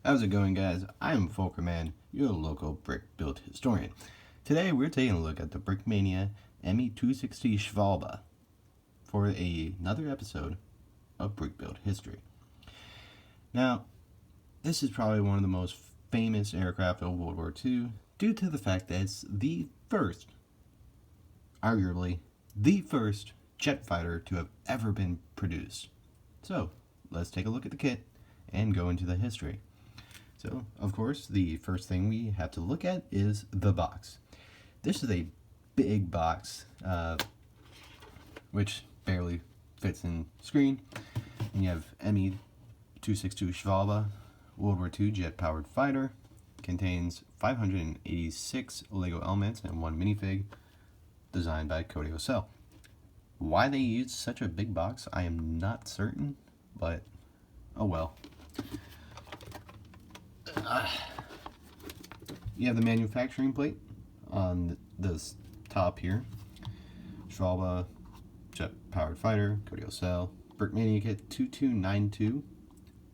How's it going, guys? I'm Man, your local brick build historian. Today we're taking a look at the Brickmania Me-262 for another episode of Brick Build History. Now, this is probably one of the most famous aircraft of World War II due to the fact that it's the first, arguably, the first jet fighter to have ever been produced. So, let's take a look at the kit and go into the history. So, of course, the first thing we have to look at is the box. This is a big box, which barely fits in screen. And you have Me-262 Schwalbe, World War II jet-powered fighter. Contains 586 Lego elements and one minifig, designed by Cody Ocell. Why they used such a big box, I am not certain, but oh well. You have the manufacturing plate on this top here. Schwalbe jet powered fighter, Cody Ocell, Brickmania kit 2292,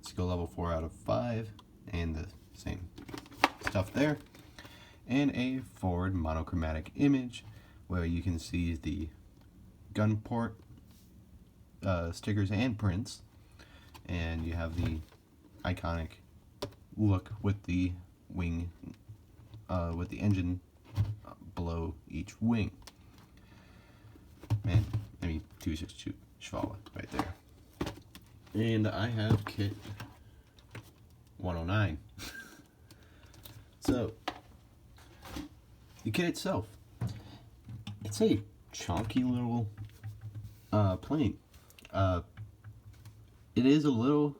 skill level 4 out of 5, and the same stuff there. And a forward monochromatic image where you can see the gun port stickers and prints, and you have the iconic look with the wing, with the engine below each wing. Man, Me-262 Schwalbe right there. And I have kit 109. So, the kit itself, it's a chunky little plane. It is a little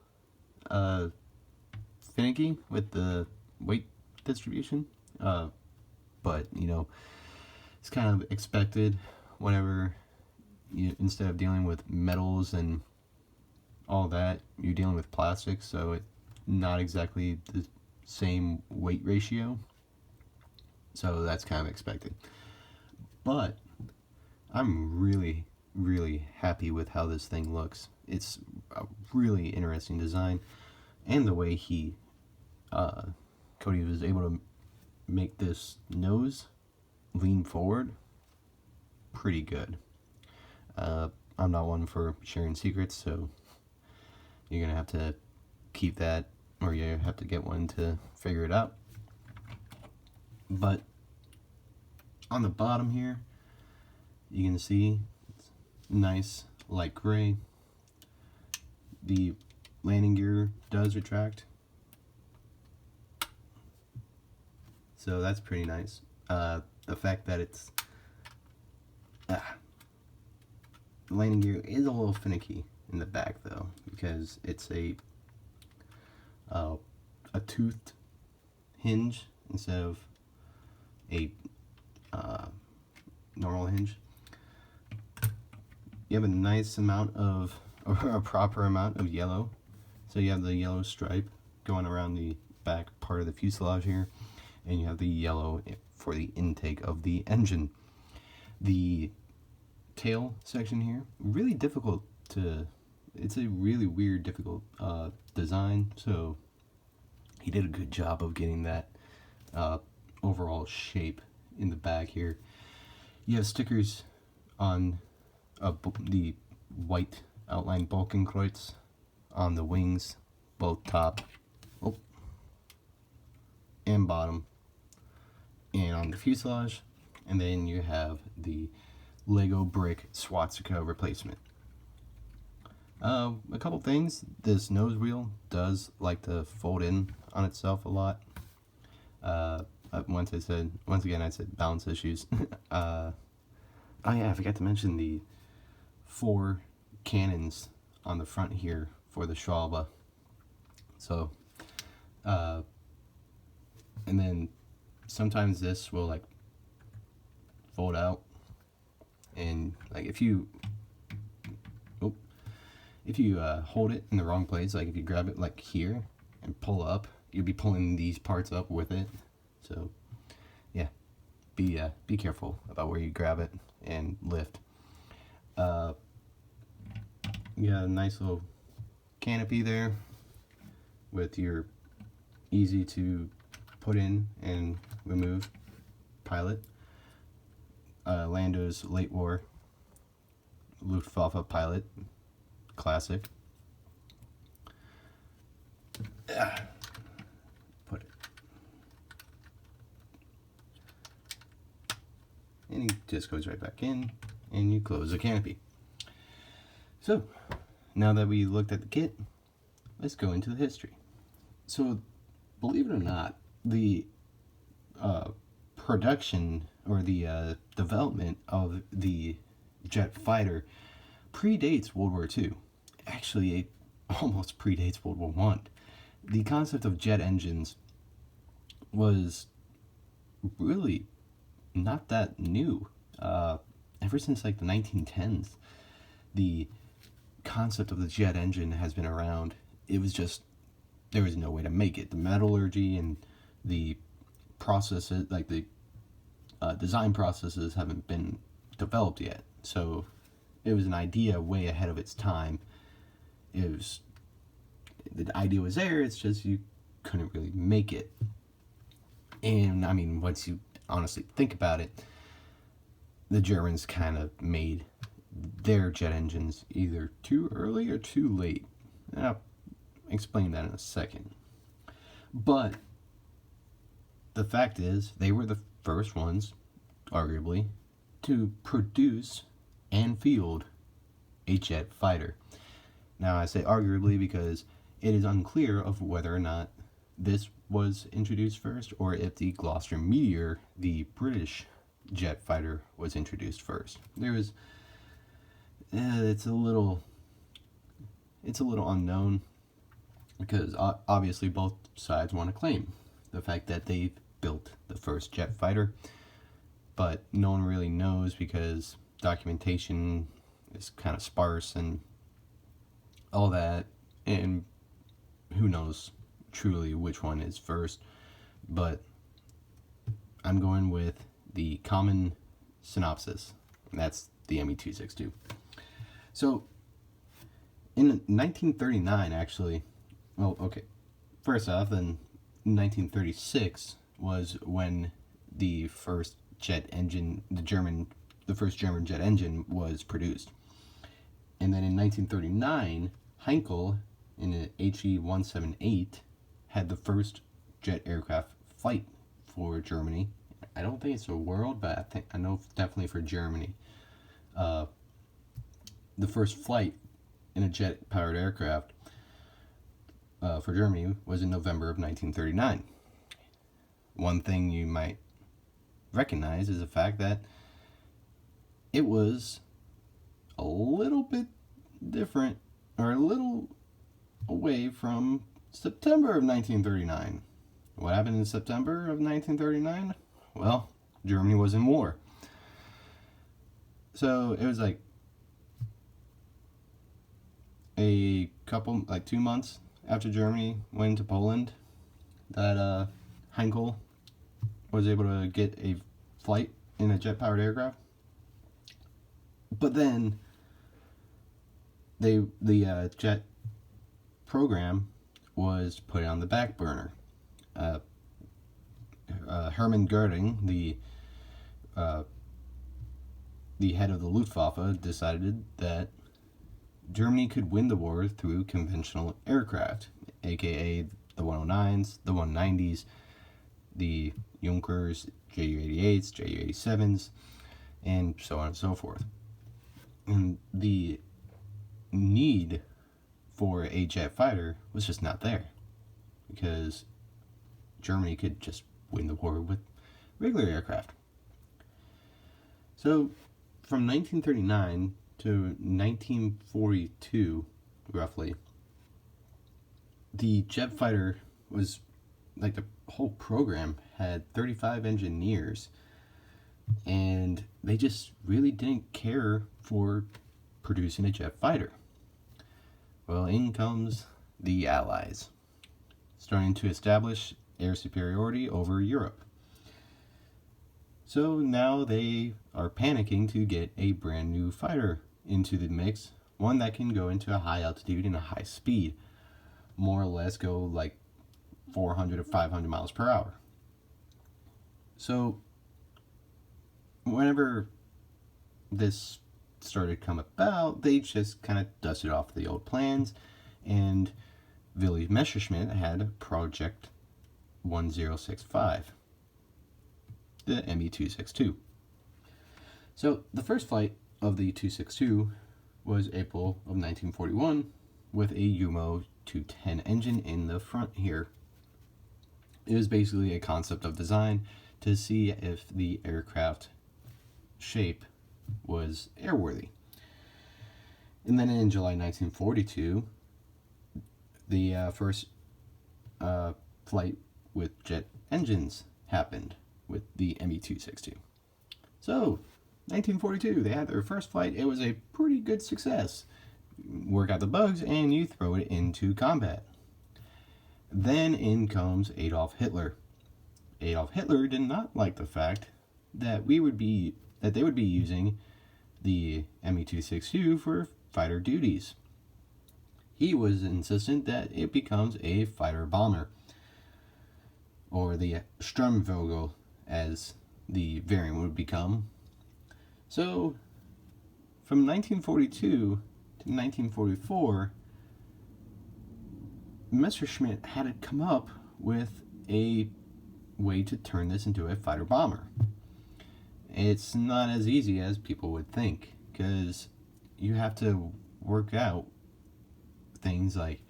finicky with the weight distribution, but you know, it's kind of expected whenever you, instead of dealing with metals and all that, you're dealing with plastics, so it's not exactly the same weight ratio, so that's kind of expected. But I'm really happy with how this thing looks. It's a really interesting design, and the way he Cody was able to make this nose lean forward, pretty good. I'm not one for sharing secrets, so you're gonna have to keep that, or you have to get one to figure it out. But on the bottom here, you can see it's nice light gray. The landing gear does retract, so that's pretty nice. The fact that it's the landing gear is a little finicky in the back though, because it's a toothed hinge instead of a normal hinge. You have a nice amount of, or a proper amount of yellow. So you have the yellow stripe going around the back part of the fuselage here, and you have the yellow for the intake of the engine. The tail section here, really difficult to, it's a really weird, difficult design, so he did a good job of getting that overall shape in the back here. You have stickers on the white outline Balkenkreuz on the wings, both top and bottom, and on the fuselage. And then you have the Lego brick swastika replacement. A couple things: this nose wheel does like to fold in on itself a lot. Once again I said balance issues. Oh yeah, I forgot to mention the 4 cannons on the front here for the Schwalbe. So, and then sometimes this will like fold out, and like if you hold it in the wrong place, like if you grab it like here and pull up, you'll be pulling these parts up with it. So yeah, be careful about where you grab it and lift. You got a nice little canopy there with your easy to put in and remove pilot. Lando's late war Luftwaffe pilot, classic. Put it. And he just goes right back in, and you close the canopy. So, now that we looked at the kit, let's go into the history. So, believe it or not, the production or the development of the jet fighter predates World War II. Actually, it almost predates World War I. The concept of jet engines was really not that new. Ever since like the 1910s, the concept of the jet engine has been around. It was just, there was no way to make it. The metallurgy and the processes, like the design processes, haven't been developed yet. So it was an idea way ahead of its time. The idea was there, it's just you couldn't really make it. And I mean, once you honestly think about it, the Germans kind of made their jet engines either too early or too late. And I'll explain that in a second. But the fact is, they were the first ones, arguably, to produce and field a jet fighter. Now, I say arguably because it is unclear of whether or not this was introduced first, or if the Gloucester Meteor, the British jet fighter, was introduced first. There was, it's a little unknown, because obviously both sides want to claim the fact that they built the first jet fighter, but no one really knows because documentation is kind of sparse and all that, and who knows truly which one is first. But I'm going with the common synopsis, and that's the Me-262. So in 1939, actually, well, okay, first off, in 1936 was when the first jet engine, the first German jet engine was produced. And then in 1939, Heinkel in an He-178 had the first jet aircraft flight for Germany. I don't think it's the world, but I know definitely for Germany. The first flight in a jet-powered aircraft for Germany was in November of 1939. One thing you might recognize is the fact that it was a little bit different, or a little away from September of 1939. What happened in September of 1939? Well, Germany was in war. So it was like a couple, like 2 months after Germany went into Poland, that Heinkel was able to get a flight in a jet-powered aircraft. But then the jet program was put on the back burner. Hermann Göring, the head of the Luftwaffe, decided that Germany could win the war through conventional aircraft, aka the 109s, the 190s, the Junkers, Ju-88s, Ju-87s, and so on and so forth. And the need for a jet fighter was just not there, because Germany could just win the war with regular aircraft. So from 1939 to 1942, roughly, the jet fighter was, like, the whole program had 35 engineers, and they just really didn't care for producing a jet fighter. Well, in comes the Allies, starting to establish air superiority over Europe. So now they are panicking to get a brand new fighter into the mix, one that can go into a high altitude and a high speed, more or less go like 400 to 500 miles per hour. So whenever this started to come about, they just kind of dusted off the old plans, and Willy Messerschmitt had Project 1065, the Me-262. So the first flight of the 262 was April of 1941 with a UMO 210 engine in the front here. It was basically a concept of design to see if the aircraft shape was airworthy. And then in July 1942, the first flight with jet engines happened with the Me-262. So, 1942, they had their first flight. It was a pretty good success. Work out the bugs and you throw it into combat. Then in comes Adolf Hitler. Adolf Hitler did not like the fact that they would be using the Me-262 for fighter duties. He was insistent that it becomes a fighter bomber, or the Sturmvogel as the variant would become. So from 1942 to 1944, Messerschmitt had to come up with a way to turn this into a fighter bomber. It's not as easy as people would think, because you have to work out things like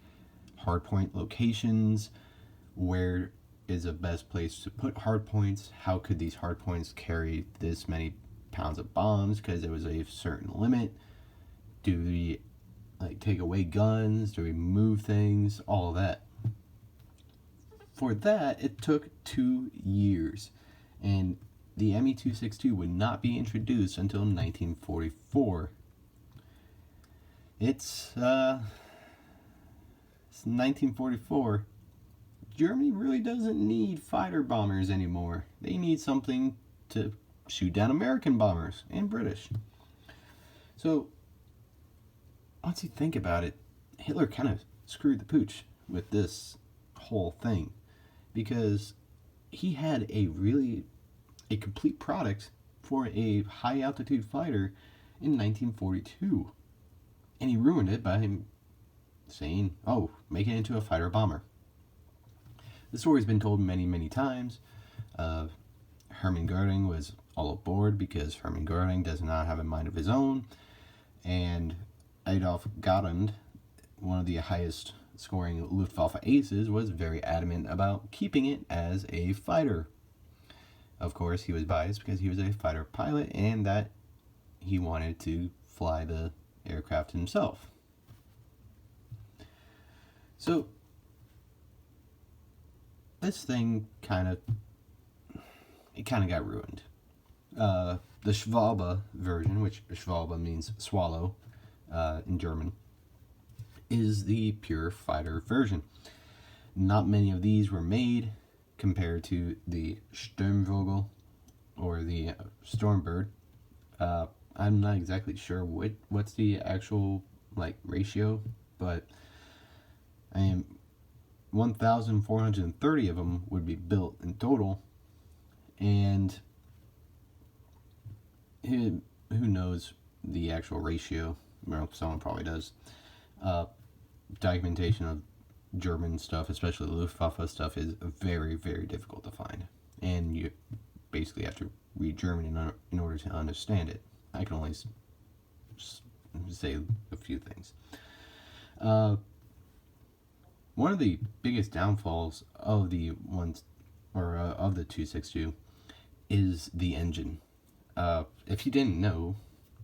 hardpoint locations, where is the best place to put hardpoints, how could these hardpoints carry this many pounds of bombs, because there was a certain limit. Do we take away guns? Do we move things? All of that. For that, it took 2 years, and the Me-262 would not be introduced until 1944. It's 1944. Germany really doesn't need fighter bombers anymore. They need something to shoot down American bombers and British. So, once you think about it, Hitler kind of screwed the pooch with this whole thing, because he had a complete product for a high altitude fighter in 1942, and he ruined it by saying, oh, make it into a fighter bomber. The story's been told many, many times. Hermann Göring was all aboard because Hermann Göring does not have a mind of his own, and Adolf Gotland, one of the highest scoring Luftwaffe aces, was very adamant about keeping it as a fighter. Of course, he was biased because he was a fighter pilot and that he wanted to fly the aircraft himself. So, this thing kind of got ruined. The Schwalbe version, which Schwalbe means swallow in German, is the pure fighter version. Not many of these were made compared to the Sturmvogel or the Stormbird. I'm not exactly sure what's the actual ratio, but 1,430 of them would be built in total, and who knows the actual ratio? Well, someone probably does. Documentation of German stuff, especially Luftwaffe stuff, is very, very difficult to find, and you basically have to read German in order to understand it. I can only say a few things. One of the biggest downfalls of the 262 is the engine. If you didn't know,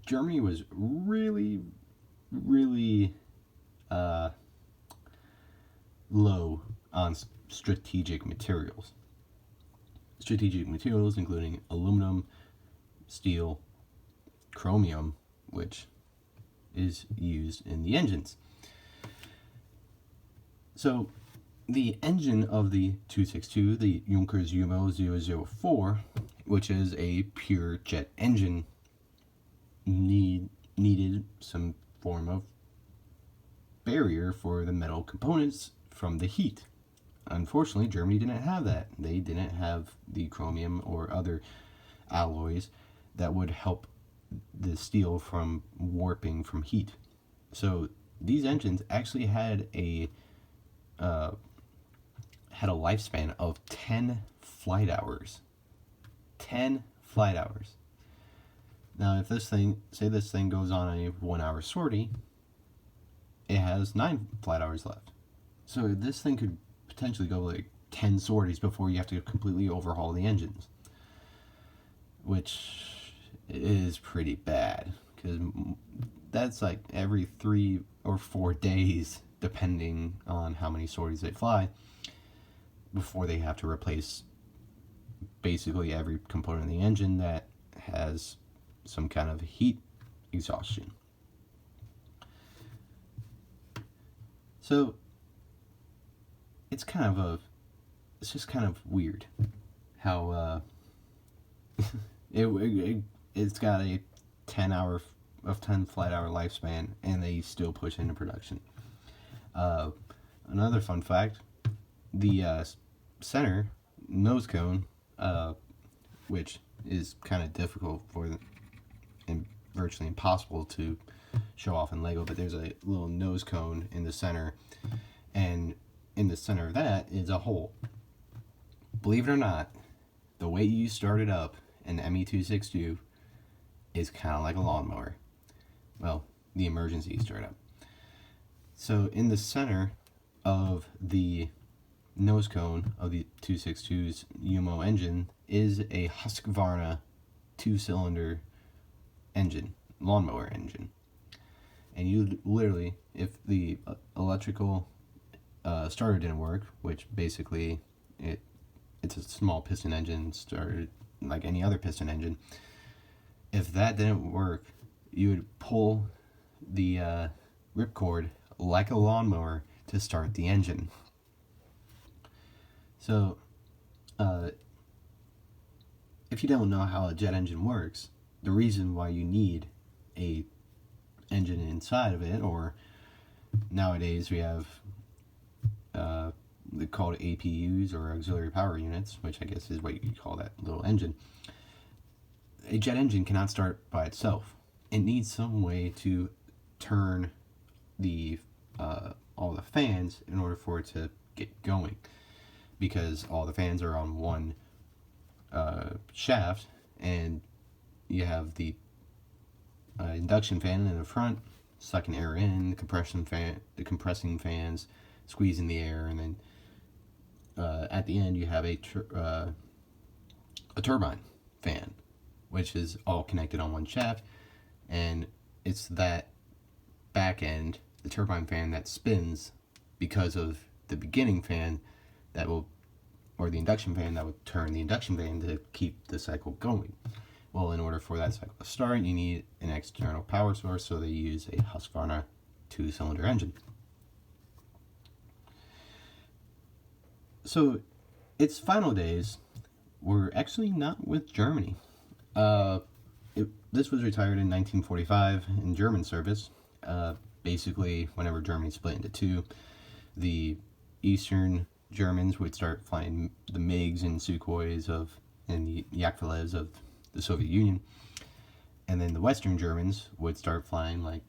Germany was really, really low on strategic materials. Strategic materials including aluminum, steel, chromium, which is used in the engines. So the engine of the 262, the Junkers UMO 004, which is a pure jet engine, needed some form of barrier for the metal components from the heat unfortunately, Germany didn't have that. They didn't have the chromium or other alloys that would help the steel from warping from heat. So these engines actually had a lifespan of 10 flight hours. 10 flight hours. Now, if this thing goes on a 1 hour sortie, it has 9 flight hours left. So this thing could potentially go like 10 sorties before you have to completely overhaul the engines, which is pretty bad, because that's like every 3 or 4 days, depending on how many sorties they fly, before they have to replace basically every component of the engine that has some kind of heat exhaustion. So it's just kind of weird how it's got a 10 flight hour lifespan, and they still push into production. Another fun fact, the center nose cone, which is kind of difficult and virtually impossible to show off in Lego, but there's a little nose cone in the center, and in the center of that is a hole. Believe it or not, the way you start it up in Me-262 is kind of like a lawnmower. Well, the emergency startup. So in the center of the nose cone of the 262's UMO engine is a Husqvarna 2-cylinder engine, lawnmower engine. And you literally, if the electrical starter didn't work, which basically it's a small piston engine, started like any other piston engine, if that didn't work, you would pull the ripcord like a lawnmower to start the engine. So, if you don't know how a jet engine works, the reason why you need a engine inside of it, or nowadays we have they're called APUs, or auxiliary power units, which I guess is what you could call that little engine. A jet engine cannot start by itself. It needs some way to turn the all the fans in order for it to get going, because all the fans are on one shaft, and you have the induction fan in the front sucking air in, the compressing fans squeezing the air, and then at the end you have a turbine fan, which is all connected on one shaft, and it's that back end, the turbine fan, that spins because of the beginning fan or the induction fan that would turn the induction fan to keep the cycle going. Well, in order for that cycle to start, you need an external power source, so they use a Husqvarna 2-cylinder engine. So, its final days were actually not with Germany. This was retired in 1945 in German service. Basically, whenever Germany split into two, the Eastern Germans would start flying the MiGs and Sukhois and the Yakovlevs of the Soviet Union, and then the Western Germans would start flying like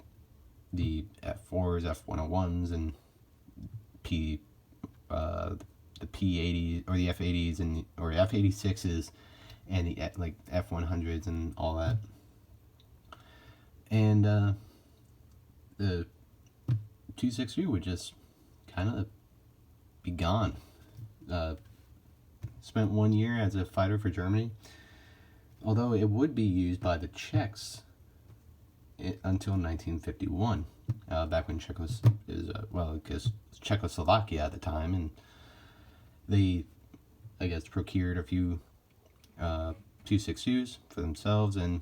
the F4s, F101s, and the P80 or the F80s or F86s, and the like F100s and all that. And the 262 would just kind of be gone. Spent 1 year as a fighter for Germany, although it would be used by the Czechs until 1951, back when Czechoslovakia at the time, and they, I guess, procured a few 262s for themselves and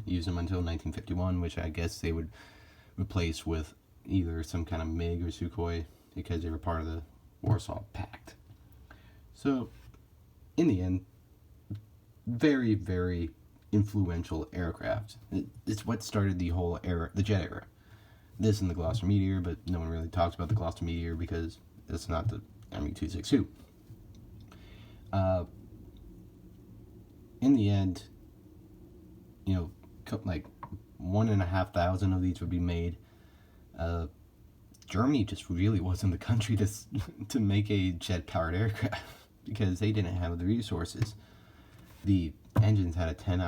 used them until 1951, which I guess they would replace with either some kind of MiG or Sukhoi, because they were part of the Warsaw Pact. So, in the end, very, very influential aircraft. It's what started the whole era, the jet era. This and the Gloster Meteor, but no one really talks about the Gloster Meteor because it's not the Me-262. In the end, like 1,500 of these would be made. Germany just really wasn't the country to make a jet-powered aircraft because they didn't have the resources. The engines had a 10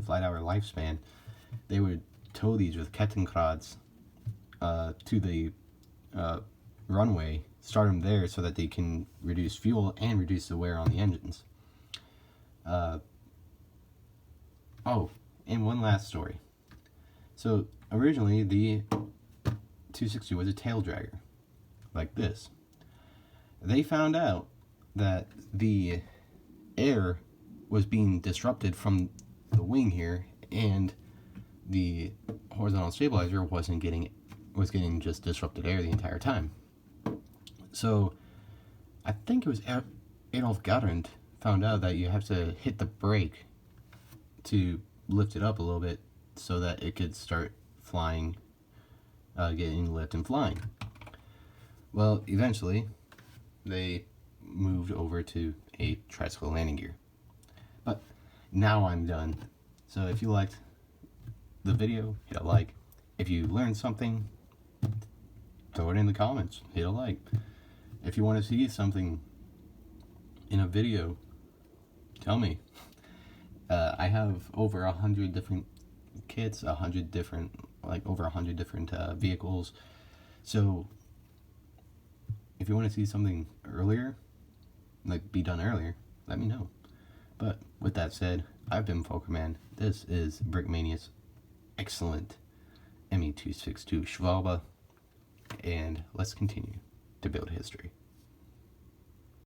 flight hour lifespan. They would tow these with Kettenkrads to the runway, start them there so that they can reduce fuel and reduce the wear on the engines. And one last story. So originally the 260 was a tail dragger, like this. They found out that the air was being disrupted from the wing here, and the horizontal stabilizer was getting just disrupted air the entire time. So I think it was Adolf Goddard found out that you have to hit the brake to lift it up a little bit so that it could start flying, getting lift and flying. Well, eventually they moved over to a tricycle landing gear. But now I'm done. So if you liked the video, hit a like. If you learned something, throw it in the comments, hit a like. If you want to see something in a video, tell me. I have over 100 different kits, over 100 different vehicles. So if you want to see something earlier, like be done earlier, let me know. But with that said, I've been Folkerman. This is Brickmania's excellent Me-262 Schwalbe, and let's continue to build history.